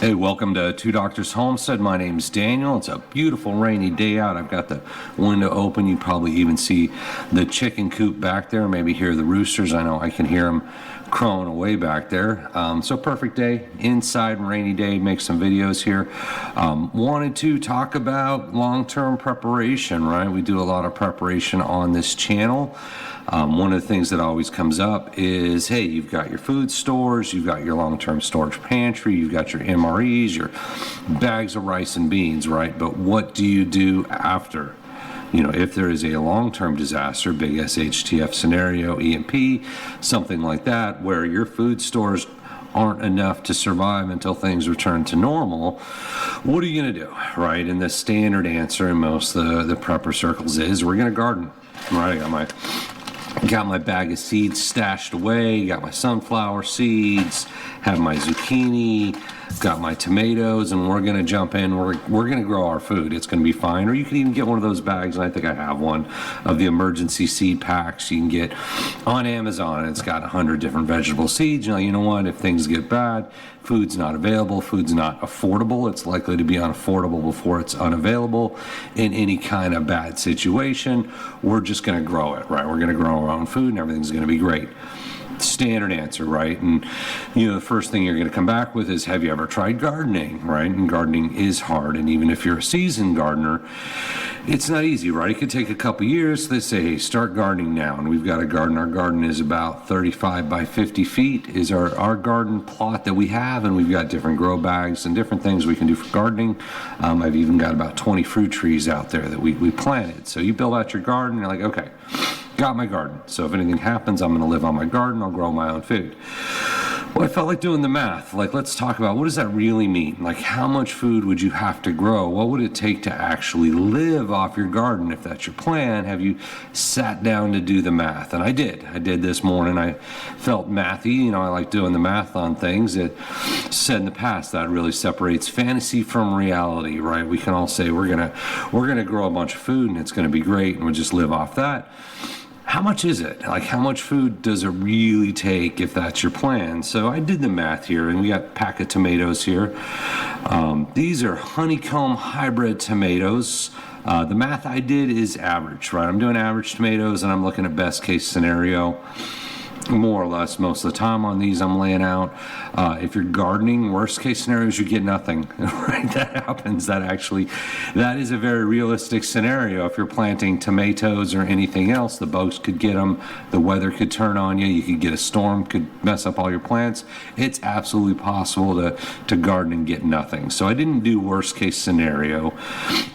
Hey, welcome to Two Doctors Homestead. My name's Daniel. It's a beautiful rainy day out. I've got the window open. You probably even see the chicken coop back there, maybe hear the roosters. I know I can hear them crowing away back there. So perfect day, inside, rainy day, make some videos here. Wanted to talk about long-term preparation, right? We do a lot of preparation on this channel. One of the things that always comes up is, hey, you've got your food stores, you've got your long-term storage pantry, you've got your MREs, your bags of rice and beans, right? But what do you do after? You know, if there is a long-term disaster, big Shtf scenario, EMP, something like that, where your food stores aren't enough to survive until things return to normal, what are you going to do, right? And the standard answer in most of the prepper circles is we're going to garden, right? I got my bag of seeds stashed away, got my sunflower seeds, have my zucchini, got my tomatoes, and we're going to jump in. We're going to grow our food. It's going to be fine. Or you can even get one of those bags, and I think I have one, of the emergency seed packs you can get on Amazon. It's got 100 different vegetable seeds. You know what? If things get bad, food's not available, food's not affordable. It's likely to be unaffordable before it's unavailable in any kind of bad situation. We're just going to grow it, right? We're going to grow our own food, and everything's going to be great. Standard answer, right? And the first thing you're going to come back with is, have you ever tried gardening, right? And gardening is hard, and even if you're a seasoned gardener, it's not easy, right? It could take a couple years. They say, hey, start gardening now. And we've got a garden. Our garden is about 35 by 50 feet is our garden plot that we have, and we've got different grow bags and different things we can do for gardening. I've even got about 20 fruit trees out there that we planted. So you build out your garden, you're like, okay, got my garden. So if anything happens, I'm going to live on my garden. I'll grow my own food. Well, I felt like doing the math. Like, let's talk about, what does that really mean? Like, how much food would you have to grow? What would it take to actually live off your garden? If that's your plan, have you sat down to do the math? And I did. I did this morning. I felt mathy. I like doing the math on things. It said in the past that really separates fantasy from reality, right? We can all say we're gonna grow a bunch of food and it's gonna be great and we'll just live off that. How much is it? Like, how much food does it really take if that's your plan? So I did the math here, and we got a pack of tomatoes here. These are honeycomb hybrid tomatoes. The math I did is average, right? I'm doing average tomatoes, and I'm looking at best case scenario. More or less most of the time on these I'm laying out. If you're gardening, worst case scenarios, you get nothing, right? That happens. That is a very realistic scenario. If you're planting tomatoes or anything else, the bugs could get them, the weather could turn on you, you could get a storm, could mess up all your plants. It's absolutely possible to garden and get nothing. So I didn't do worst case scenario.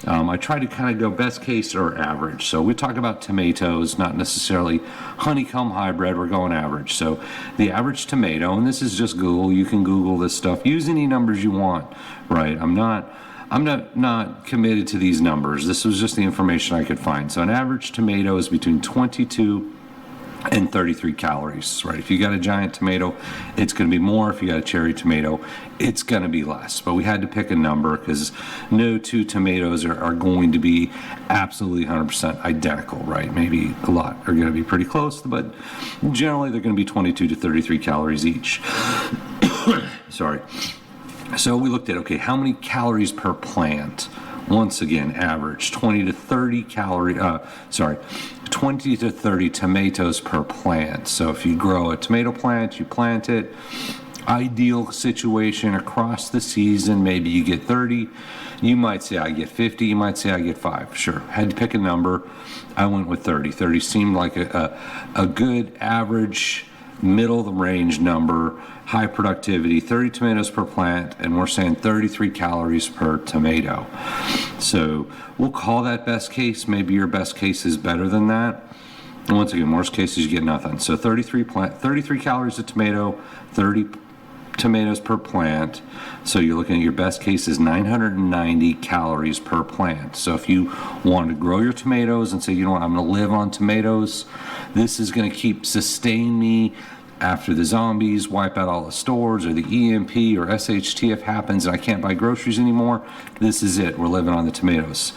I tried to kind of go best case or average. So we talk about tomatoes, not necessarily honeycomb hybrid, we're going average. So the average tomato, and this is just Google, you can Google this stuff, use any numbers you want, right? I'm not committed to these numbers. This was just the information I could find. So an average tomato is between 22 and 33 calories, right? If you got a giant tomato, it's going to be more. If you got a cherry tomato, it's going to be less. But we had to pick a number because no two tomatoes are going to be absolutely 100% identical, right? Maybe a lot are going to be pretty close, but generally they're going to be 22 to 33 calories each. Sorry. So we looked at, okay, how many calories per plant? Once again, average 20 to 30 tomatoes per plant. So if you grow a tomato plant, you plant it, ideal situation across the season, maybe you get 30. You might say I get 50, you might say I get 5. Sure, had to pick a number. I went with 30. 30 seemed like a good average, middle of the range number, high productivity, 30 tomatoes per plant, and we're saying 33 calories per tomato. So we'll call that best case. Maybe your best case is better than that. And once again, worst case is you get nothing. So 33 calories a tomato, 30 tomatoes per plant. So you're looking at your best case is 990 calories per plant. So if you want to grow your tomatoes and say, you know what, I'm going to live on tomatoes, this is going to sustain me after the zombies wipe out all the stores or the EMP or SHTF happens and I can't buy groceries anymore. This is it. We're living on the tomatoes.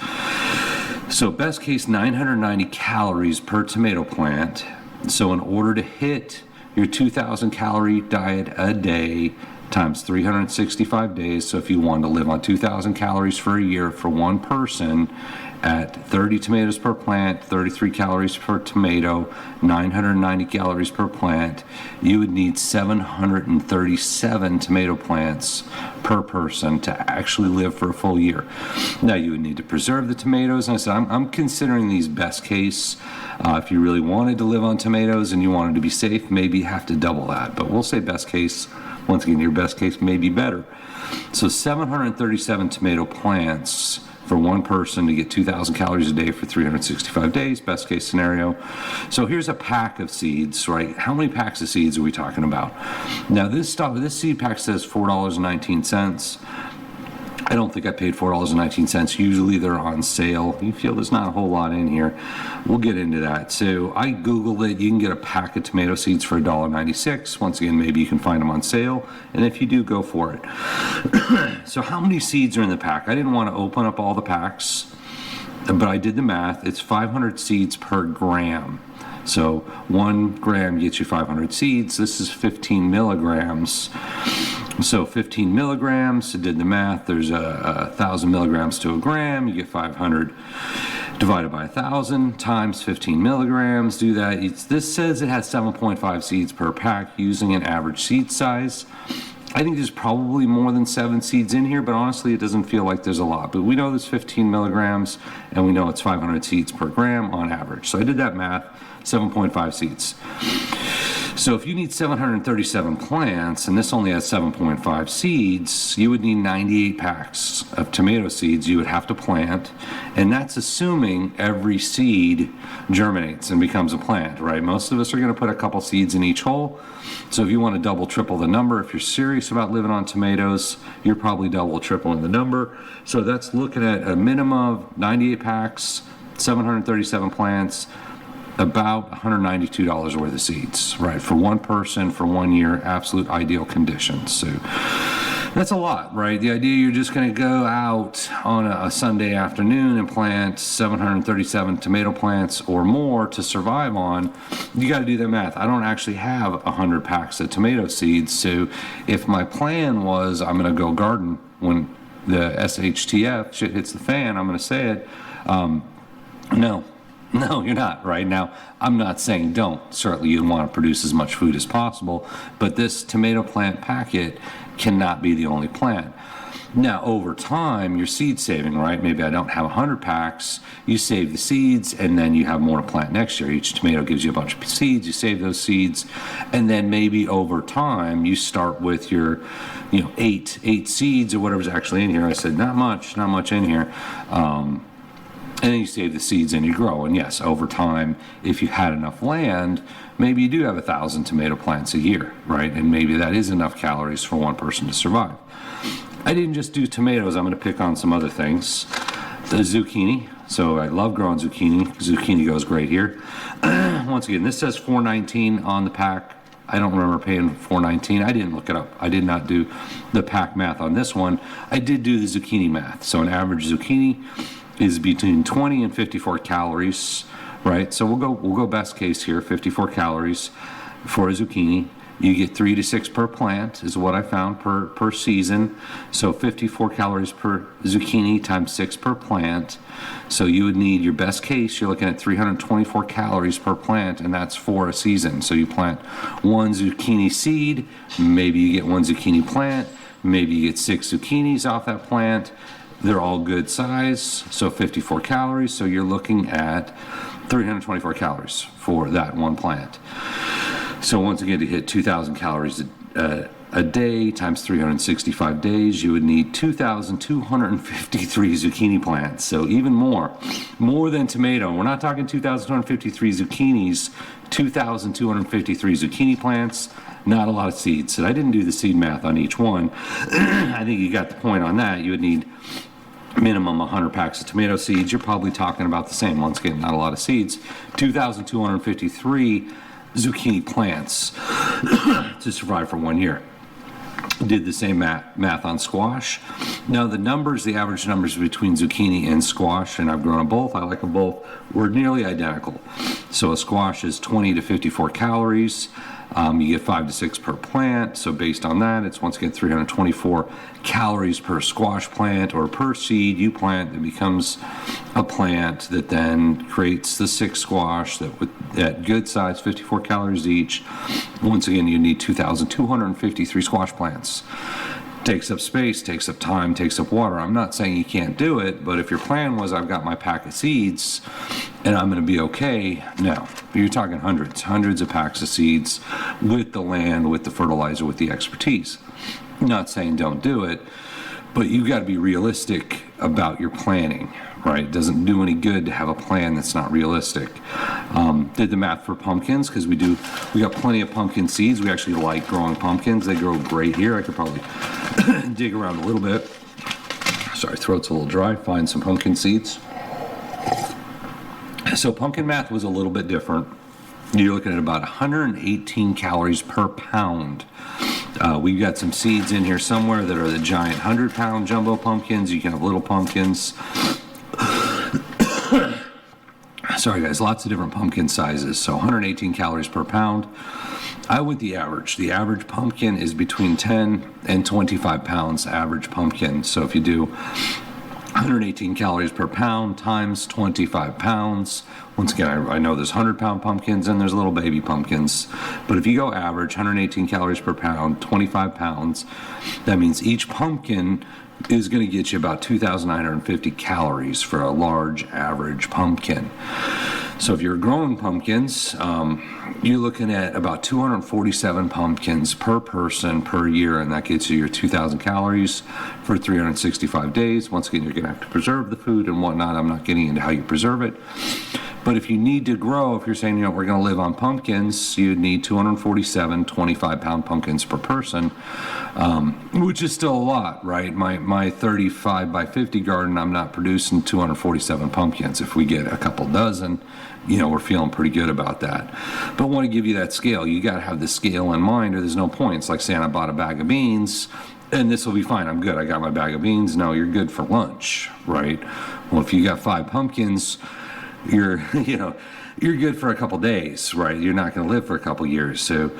So best case, 990 calories per tomato plant. So in order to hit your 2,000 calorie diet a day, times 365 days. So if you wanted to live on 2,000 calories for a year for one person at 30 tomatoes per plant, 33 calories per tomato, 990 calories per plant, you would need 737 tomato plants per person to actually live for a full year. Now you would need to preserve the tomatoes, and I said I'm considering these best case. If you really wanted to live on tomatoes and you wanted to be safe, maybe you have to double that, but we'll say best case. Once again, your best case may be better. So 737 tomato plants for one person to get 2,000 calories a day for 365 days, best case scenario. So here's a pack of seeds, right? How many packs of seeds are we talking about? Now this seed pack says $4.19. I don't think I paid $4.19. Usually they're on sale. You feel there's not a whole lot in here. We'll get into that. So I Googled it. You can get a pack of tomato seeds for $1.96. Once again, maybe you can find them on sale. And if you do, go for it. So how many seeds are in the pack? I didn't want to open up all the packs, but I did the math. It's 500 seeds per gram. So 1 gram gets you 500 seeds. This is 15 milligrams. So 15 milligrams, I did the math, there's 1,000 milligrams to a gram, you get 500 divided by 1,000 times 15 milligrams, do that. This says it has 7.5 seeds per pack using an average seed size. I think there's probably more than 7 seeds in here, but honestly it doesn't feel like there's a lot. But we know there's 15 milligrams and we know it's 500 seeds per gram on average. So I did that math, 7.5 seeds. So if you need 737 plants, and this only has 7.5 seeds, you would need 98 packs of tomato seeds you would have to plant, and that's assuming every seed germinates and becomes a plant, right? Most of us are going to put a couple seeds in each hole. So if you want to double, triple the number, if you're serious about living on tomatoes, you're probably double, tripling the number. So that's looking at a minimum of 98 packs, 737 plants, about $192 worth of seeds, right? For one person, for 1 year, absolute ideal conditions. So that's a lot, right? The idea you're just going to go out on a Sunday afternoon and plant 737 tomato plants or more to survive on, you got to do that math. I don't actually have 100 packs of tomato seeds. So if my plan was I'm going to go garden when the SHTF shit hits the fan, I'm going to say it, No, you're not, right? Now, I'm not saying don't. Certainly you want to produce as much food as possible, but this tomato plant packet cannot be the only plant. Now, over time, you're seed saving, right? Maybe I don't have 100 packs. You save the seeds, and then you have more to plant next year. Each tomato gives you a bunch of seeds. You save those seeds, and then maybe over time, you start with your, eight seeds or whatever's actually in here. I said not much in here. And then you save the seeds and you grow. And yes, over time, if you had enough land, maybe you do have 1,000 tomato plants a year, right? And maybe that is enough calories for one person to survive. I didn't just do tomatoes. I'm going to pick on some other things. The zucchini. So I love growing zucchini. Zucchini goes great here. Once again, this says $4.19 on the pack. I don't remember paying $4.19. I didn't look it up. I did not do the pack math on this one. I did do the zucchini math. So an average zucchini is between 20 and 54 calories, right? So we'll go best case here, 54 calories for a zucchini. You get 3 to 6 per plant is what I found per season. So 54 calories per zucchini times 6 per plant. So you would need, your best case, you're looking at 324 calories per plant, and that's for a season. So you plant 1 zucchini seed, maybe you get 1 zucchini plant, maybe you get 6 zucchinis off that plant. They're all good size, so 54 calories. So you're looking at 324 calories for that one plant. So once again, to hit 2,000 calories a day times 365 days, you would need 2,253 zucchini plants. So even more than tomato. We're not talking 2,253 zucchinis, 2,253 zucchini plants. Not a lot of seeds. And I didn't do the seed math on each one. I think you got the point on that. You would need minimum 100 packs of tomato seeds. You're probably talking about the same. Once again, not a lot of seeds. 2,253 zucchini plants to survive for 1 year. Did the same math on squash. Now the average numbers between zucchini and squash, and I've grown them both, I like them both, were nearly identical. So a squash is 20 to 54 calories. You get 5 to 6 per plant. So based on that, it's once again 324 calories per squash plant or per seed you plant that becomes a plant that then creates the 6 squash that at good size, 54 calories each. Once again, you need 2,253 squash plants. Takes up space, takes up time, takes up water. I'm not saying you can't do it, but if your plan was I've got my pack of seeds and I'm going to be okay, no. You're talking hundreds of packs of seeds with the land, with the fertilizer, with the expertise. I'm not saying don't do it, but you've got to be realistic about your planning, right? It doesn't do any good to have a plan that's not realistic. Did the math for pumpkins because we got plenty of pumpkin seeds. We actually like growing pumpkins. They grow great here. I could probably dig around a little bit. Sorry, throat's a little dry. Find some pumpkin seeds. So pumpkin math was a little bit different. You're looking at about 118 calories per pound. We've got some seeds in here somewhere that are the giant 100-pound jumbo pumpkins. You can have little pumpkins. Sorry guys, lots of different pumpkin sizes. So 118 calories per pound. I went the average. The average pumpkin is between 10 and 25 pounds average pumpkin. So if you do 118 calories per pound times 25 pounds. Once again, I know there's 100-pound pumpkins and there's little baby pumpkins. But if you go average, 118 calories per pound, 25 pounds, that means each pumpkin is going to get you about 2,950 calories for a large average pumpkin. So if you're growing pumpkins, you're looking at about 247 pumpkins per person per year, and that gets you your 2,000 calories for 365 days. Once again, you're going to have to preserve the food and whatnot. I'm not getting into how you preserve it. But if you need to grow, if you're saying, we're going to live on pumpkins, you'd need 247 25-pound pumpkins per person, which is still a lot, right? My 35 by 50 garden, I'm not producing 247 pumpkins. If we get a couple dozen, we're feeling pretty good about that. But I want to give you that scale. You got to have the scale in mind or there's no point. It's like saying I bought a bag of beans and this will be fine. I'm good. I got my bag of beans. No, you're good for lunch, right? Well, if you got 5 pumpkins, you're good for a couple days, right? You're not going to live for a couple years. So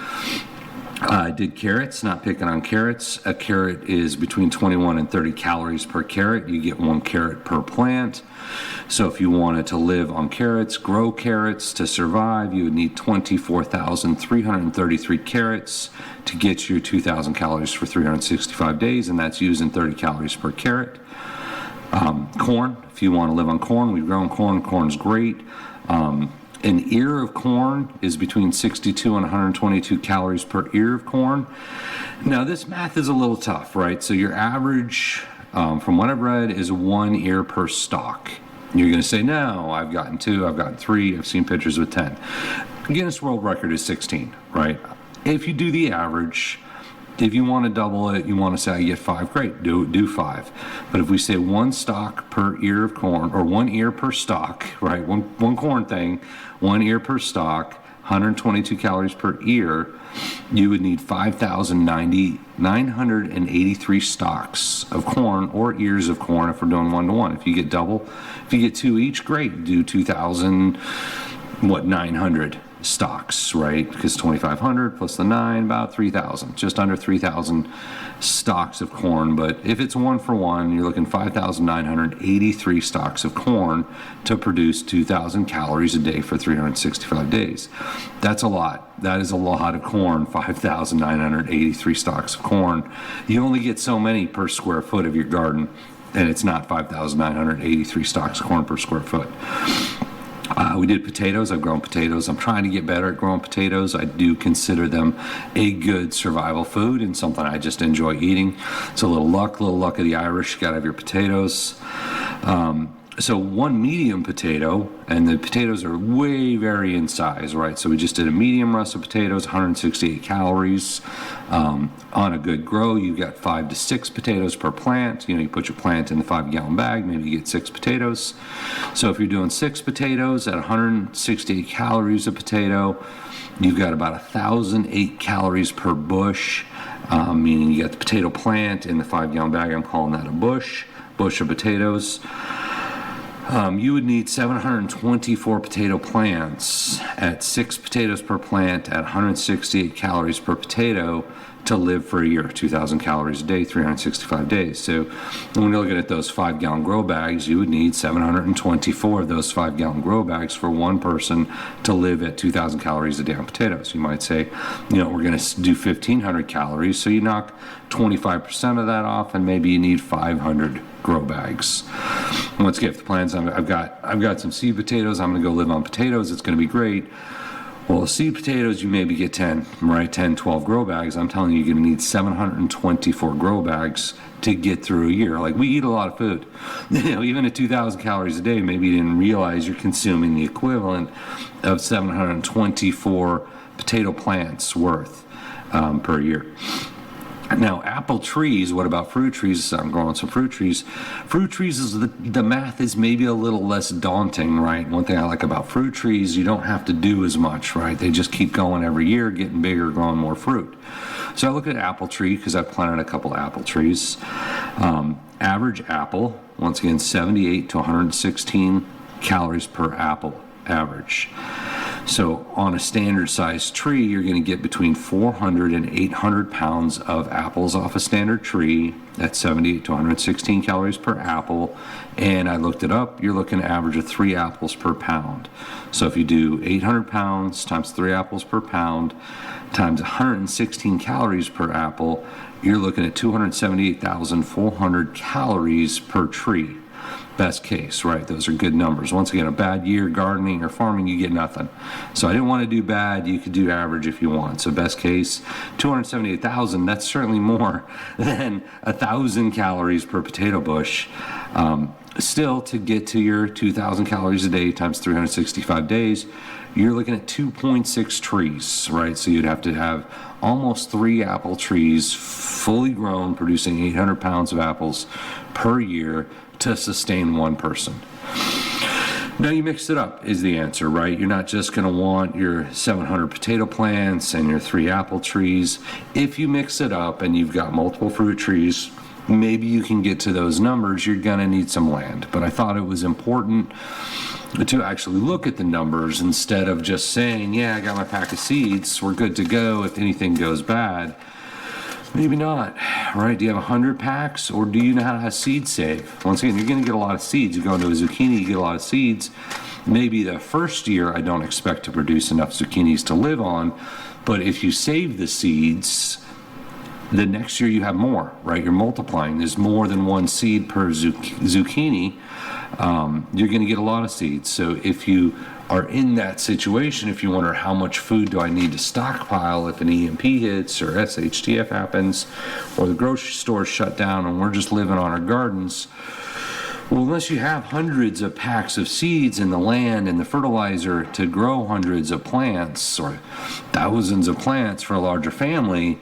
I did carrots, not picking on carrots. A carrot is between 21 and 30 calories per carrot. You get 1 carrot per plant. So if you wanted to live on carrots, grow carrots to survive, you would need 24,333 carrots to get your 2,000 calories for 365 days, and that's using 30 calories per carrot. Corn, if you want to live on corn, we've grown corn. Corn's great. An ear of corn is between 62 and 122 calories per ear of corn. Now, this math is a little tough, right? So your average, from what I've read, is 1 ear per stalk. You're going to say, no, I've gotten 2, I've gotten 3, I've seen pictures with 10. Guinness World Record is 16, right? If you do the average, if you want to double it, you want to say I get 5, great, do 5. But if we say 1 stalk per ear of corn, or 1 ear per stalk, right, one corn thing, 1 ear per stalk, 122 calories per ear, you would need 5,983 stalks of corn or ears of corn if we're doing 1-to-1. If you get double, if you get 2 each, great, do 900 stocks, right? Because 2,500 plus the 9, about 3,000, just under 3,000 stalks of corn. But if it's 1-for-1, you're looking 5,983 stalks of corn to produce 2,000 calories a day for 365 days. That's a lot. That is a lot of corn, 5,983 stalks of corn. You only get so many per square foot of your garden, and it's not 5,983 stalks of corn per square foot. We did potatoes. I've grown potatoes. I'm trying to get better at growing potatoes. I do consider them a good survival food and something I just enjoy eating. It's a little luck of the Irish. You got to have your potatoes. So 1 medium potato, and the potatoes are way vary in size, right? So we just did a medium russet potatoes, 168 calories. On a good grow, you got 5 to 6 potatoes per plant. You put your plant in the 5-gallon bag, maybe you get 6 potatoes. So if you're doing 6 potatoes at 168 calories a potato, you've got about 1,008 calories per bush, meaning you got the potato plant in the 5-gallon bag. I'm calling that a bush of potatoes. You would need 724 potato plants at 6 potatoes per plant at 168 calories per potato to live for a year, 2,000 calories a day, 365 days. So when you're looking at those 5-gallon grow bags, you would need 724 of those 5-gallon grow bags for one person to live at 2,000 calories a day on potatoes. You might say, we're going to do 1,500 calories, so you knock 25% of that off, and maybe you need 500 grow bags. Once again, if the plans, I've got some seed potatoes, I'm going to go live on potatoes, it's going to be great. Well, seed potatoes, you maybe get 10, 12 grow bags. I'm telling you, you're going to need 724 grow bags to get through a year. Like, we eat a lot of food. Even at 2,000 calories a day, maybe you didn't realize you're consuming the equivalent of 724 potato plants worth per year. Now, apple trees, what about fruit trees? I'm growing some fruit trees. Fruit trees, is the math is maybe a little less daunting, right? One thing I like about fruit trees, you don't have to do as much, right? They just keep going every year, getting bigger, growing more fruit. So I look at apple tree because I've planted a couple apple trees. Average apple, once again, 78 to 116 calories per apple average. So on a standard size tree, you're going to get between 400 and 800 pounds of apples off a standard tree. That's 78 to 116 calories per apple. And I looked it up, you're looking at an average of 3 apples per pound. So if you do 800 pounds times 3 apples per pound times 116 calories per apple, you're looking at 278,400 calories per tree. Best case, right? Those are good numbers. Once again, a bad year gardening or farming, you get nothing. So I didn't want to do bad. You could do average if you want. So best case, 278,000. That's certainly more than 1,000 calories per potato bush. Still, to get to your 2,000 calories a day times 365 days, you're looking at 2.6 trees, right? So you'd have to have almost 3 apple trees fully grown, producing 800 pounds of apples per year to sustain one person. Now you mix it up is the answer, right? You're not just going to want your 700 potato plants and your 3 apple trees. If you mix it up and you've got multiple fruit trees, maybe you can get to those numbers. You're going to need some land. But I thought it was important to actually look at the numbers instead of just saying, yeah, I got my pack of seeds, we're good to go if anything goes bad. Maybe not, right? Do you have 100 packs, or do you know how to seed save? Once again, you're going to get a lot of seeds. You go into a zucchini, you get a lot of seeds. Maybe the first year I don't expect to produce enough zucchinis to live on, but if you save the seeds, the next year you have more, right? You're multiplying. There's more than one seed per zucchini. You're going to get a lot of seeds. So if you are in that situation, if you wonder how much food do I need to stockpile if an EMP hits or Shtf happens or the grocery store shut down and we're just living on our gardens, well, unless you have hundreds of packs of seeds in the land and the fertilizer to grow hundreds of plants or thousands of plants for a larger family,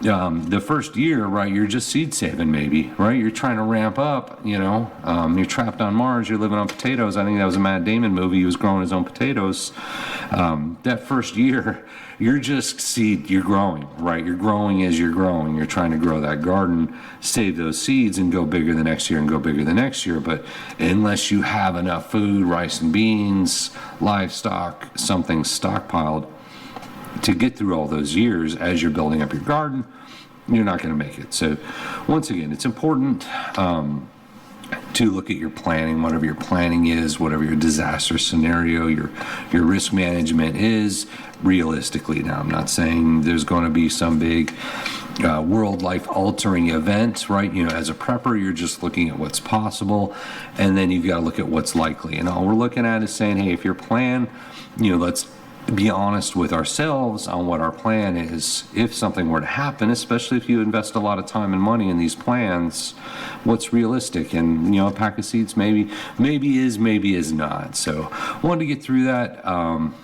the first year, right, you're just seed saving maybe, right? You're trying to ramp up, you're trapped on Mars, you're living on potatoes. I think that was a Matt Damon movie. He was growing his own potatoes. That first year, you're just you're growing, right? You're growing as you're growing. You're trying to grow that garden, save those seeds and go bigger the next year and go bigger the next year. But unless you have enough food, rice and beans, livestock, something stockpiled, to get through all those years as you're building up your garden, you're not going to make it. So once again, it's important to look at your planning, whatever your planning is, whatever your disaster scenario, your risk management is realistically. Now, I'm not saying there's going to be some big world life altering event, right? As a prepper, you're just looking at what's possible, and then you've got to look at what's likely. And all we're looking at is saying, hey, if your plan, let's be honest with ourselves on what our plan is. If something were to happen, especially if you invest a lot of time and money in these plans, what's realistic? And a pack of seeds maybe is not. So wanted to get through that.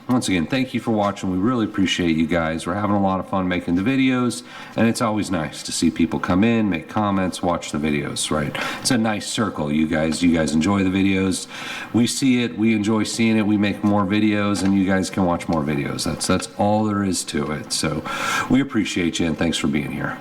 Once again, thank you for watching. We really appreciate you guys. We're having a lot of fun making the videos, and it's always nice to see people come in, make comments, watch the videos, right? It's a nice circle. You guys enjoy the videos. We see it, we enjoy seeing it, we make more videos, and you guys can watch more videos. That's all there is to it. So we appreciate you, and thanks for being here.